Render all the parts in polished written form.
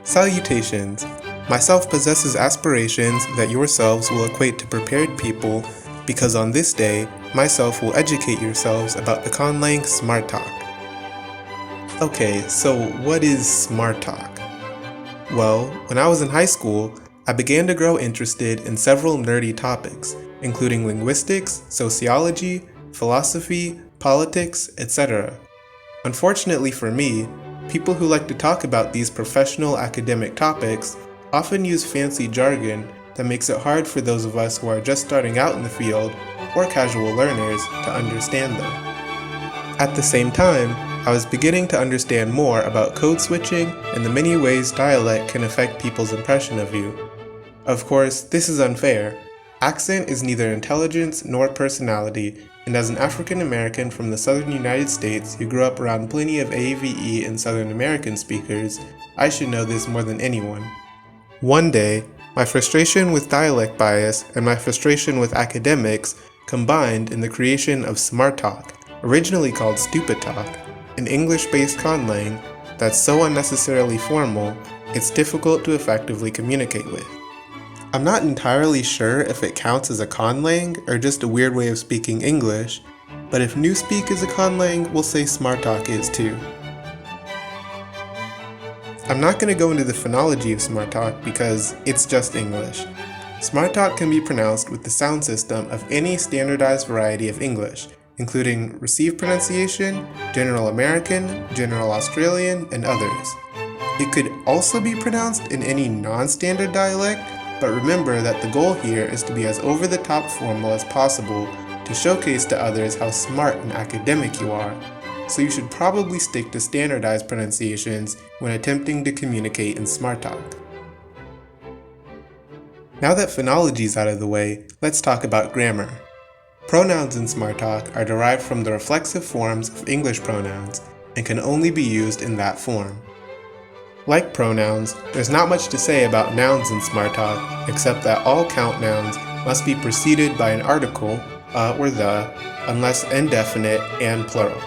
Salutations! Myself possesses aspirations that yourselves will equate to prepared people, because on this day, myself will educate yourselves about the Conlang Smartok. Okay, so what is Smartok? Well, when I was in high school, I began to grow interested in several nerdy topics, including linguistics, sociology, philosophy, politics, etc. Unfortunately for me, people who like to talk about these professional academic topics often use fancy jargon that makes it hard for those of us who are just starting out in the field or casual learners to understand them. At the same time, I was beginning to understand more about code switching and the many ways dialect can affect people's impression of you. Of course, this is unfair. Accent is neither intelligence nor personality, and as an African American from the southern United States who grew up around plenty of AAVE and Southern American speakers, I should know this more than anyone. One day, my frustration with dialect bias and my frustration with academics combined in the creation of Smartok, originally called Stupid Talk, an English-based conlang that's so unnecessarily formal, it's difficult to effectively communicate with. I'm not entirely sure if it counts as a conlang or just a weird way of speaking English, but if Newspeak is a conlang, we'll say Smartok is too. I'm not going to go into the phonology of Smartok because it's just English. Smartok can be pronounced with the sound system of any standardized variety of English, including received pronunciation, General American, General Australian, and others. It could also be pronounced in any non-standard dialect, but remember that the goal here is to be as over-the-top formal as possible to showcase to others how smart and academic you are, so you should probably stick to standardized pronunciations when attempting to communicate in Smartok. Now that phonology is out of the way, let's talk about grammar. Pronouns in Smartok are derived from the reflexive forms of English pronouns and can only be used in that form. Like pronouns, there's not much to say about nouns in Smartok, except that all count nouns must be preceded by an article, or the, unless indefinite and plural.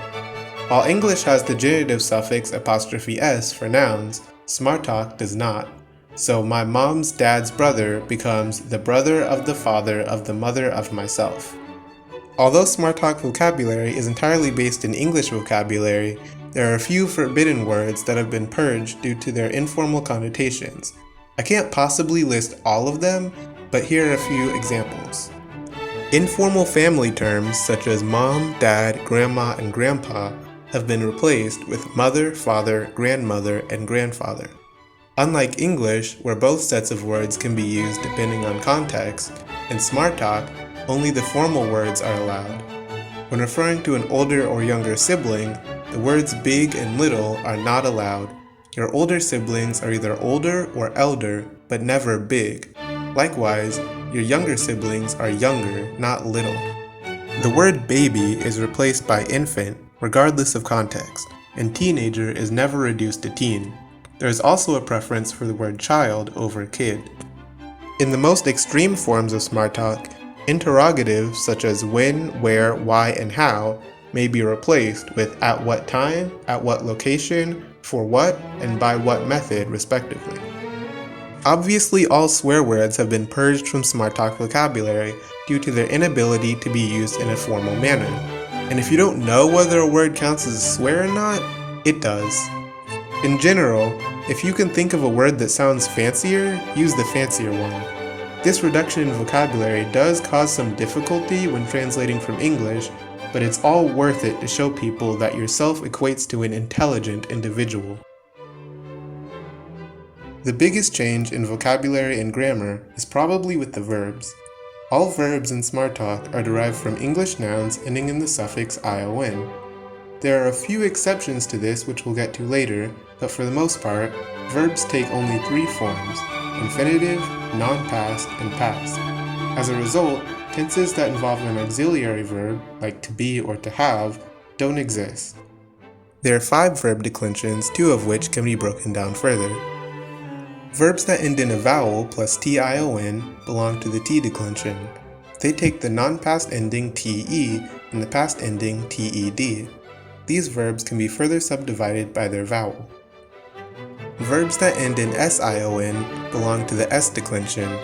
While English has the genitive suffix '(s) for nouns, Smartok does not. So my mom's dad's brother becomes the brother of the father of the mother of myself. Although Smartok vocabulary is entirely based in English vocabulary, there are a few forbidden words that have been purged due to their informal connotations. I can't possibly list all of them, but here are a few examples. Informal family terms such as mom, dad, grandma, and grandpa have been replaced with mother, father, grandmother, and grandfather. Unlike English, where both sets of words can be used depending on context, in Smartok, only the formal words are allowed. When referring to an older or younger sibling, the words big and little are not allowed. Your older siblings are either older or elder, but never big. Likewise, your younger siblings are younger, not little. The word baby is replaced by infant, regardless of context, and teenager is never reduced to teen. There is also a preference for the word child over kid. In the most extreme forms of Smartok, interrogatives such as when, where, why, and how may be replaced with at what time, at what location, for what, and by what method, respectively. Obviously, all swear words have been purged from Smartok vocabulary due to their inability to be used in a formal manner. And if you don't know whether a word counts as a swear or not, it does. In general, if you can think of a word that sounds fancier, use the fancier one. This reduction in vocabulary does cause some difficulty when translating from English, but it's all worth it to show people that yourself equates to an intelligent individual. The biggest change in vocabulary and grammar is probably with the verbs. All verbs in Smartok are derived from English nouns ending in the suffix -ion. There are a few exceptions to this which we'll get to later, but for the most part, verbs take only 3 forms: infinitive, non-past, and past. As a result, tenses that involve an auxiliary verb, like to be or to have, don't exist. There are 5 verb declensions, 2 of which can be broken down further. Verbs that end in a vowel plus tion belong to the T declension. They take the non-past ending te and the past ending ted. These verbs can be further subdivided by their vowel. Verbs that end in sion belong to the S declension.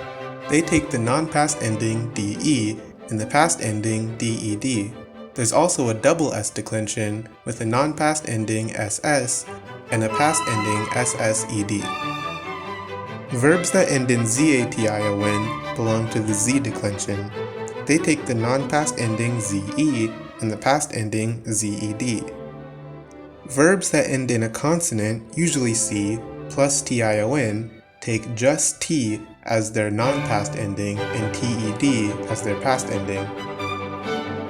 They take the non-past ending de and the past ending ded. There's also a double S declension with a non-past ending ss and a past ending ssed. Verbs that end in zation belong to the Z declension. They take the non-past ending ze and the past ending zed. Verbs that end in a consonant, usually C, plus tion, take just T as their non-past ending and ted as their past ending.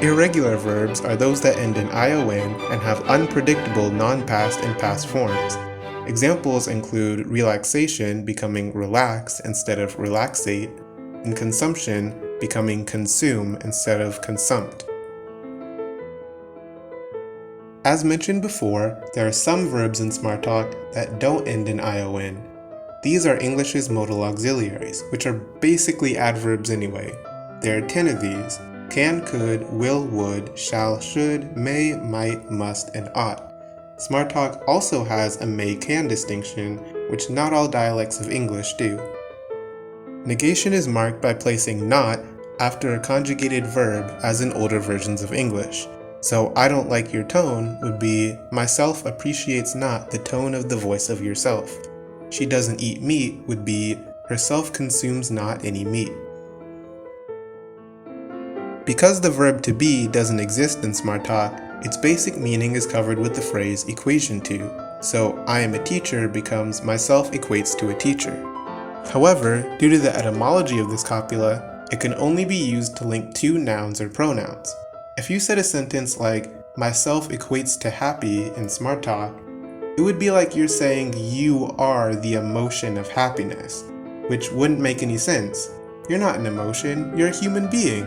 Irregular verbs are those that end in ion and have unpredictable non-past and past forms. Examples include relaxation becoming relax instead of relaxate, and consumption becoming consume instead of consumped. As mentioned before, there are some verbs in Smartok that don't end in ion. These are English's modal auxiliaries, which are basically adverbs anyway. There are 10 of these: can, could, will, would, shall, should, may, might, must, and ought. Smartok also has a may-can distinction, which not all dialects of English do. Negation is marked by placing not after a conjugated verb as in older versions of English. So I don't like your tone would be myself appreciates not the tone of the voice of yourself. She doesn't eat meat would be herself consumes not any meat. Because the verb to be doesn't exist in Smartok, its basic meaning is covered with the phrase equation to, so I am a teacher becomes myself equates to a teacher. However, due to the etymology of this copula, it can only be used to link two nouns or pronouns. If you said a sentence like, myself equates to happy in Smartok, it would be like you're saying you are the emotion of happiness, which wouldn't make any sense. You're not an emotion, you're a human being.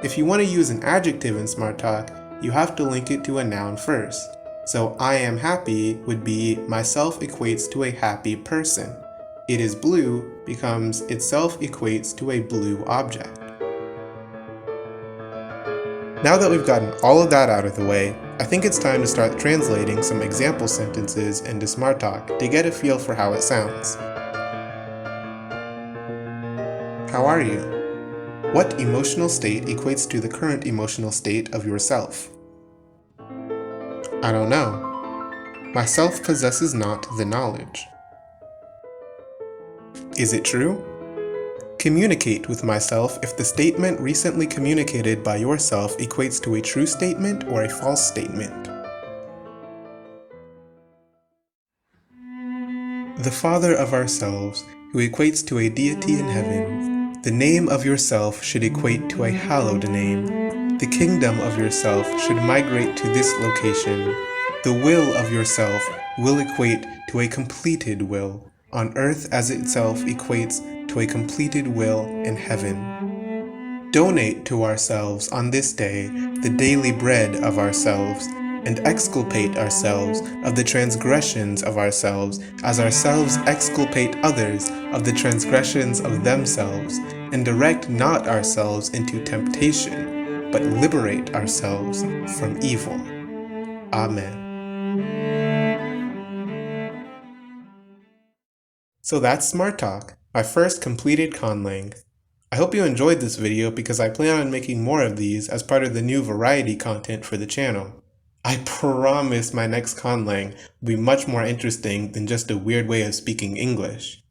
If you want to use an adjective in Smartok, you have to link it to a noun first. So I am happy would be myself equates to a happy person. It is blue becomes itself equates to a blue object. Now that we've gotten all of that out of the way, I think it's time to start translating some example sentences into Smartok to get a feel for how it sounds. How are you? What emotional state equates to the current emotional state of yourself? I don't know. Myself possesses not the knowledge. Is it true? Communicate with myself if the statement recently communicated by yourself equates to a true statement or a false statement. The Father of ourselves, who equates to a deity in heaven. The name of yourself should equate to a hallowed name. The kingdom of yourself should migrate to this location. The will of yourself will equate to a completed will on earth as itself equates to a completed will in heaven. Donate to ourselves on this day the daily bread of ourselves, and exculpate ourselves of the transgressions of ourselves as ourselves exculpate others of the transgressions of themselves, and direct not ourselves into temptation, but liberate ourselves from evil. Amen. So that's Smartok, my first completed Conlang. I hope you enjoyed this video because I plan on making more of these as part of the new variety content for the channel. I promise my next Conlang will be much more interesting than just a weird way of speaking English.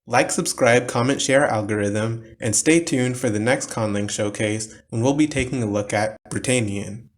Like, subscribe, comment, share algorithm, and stay tuned for the next Conlang showcase when we'll be taking a look at Britannian.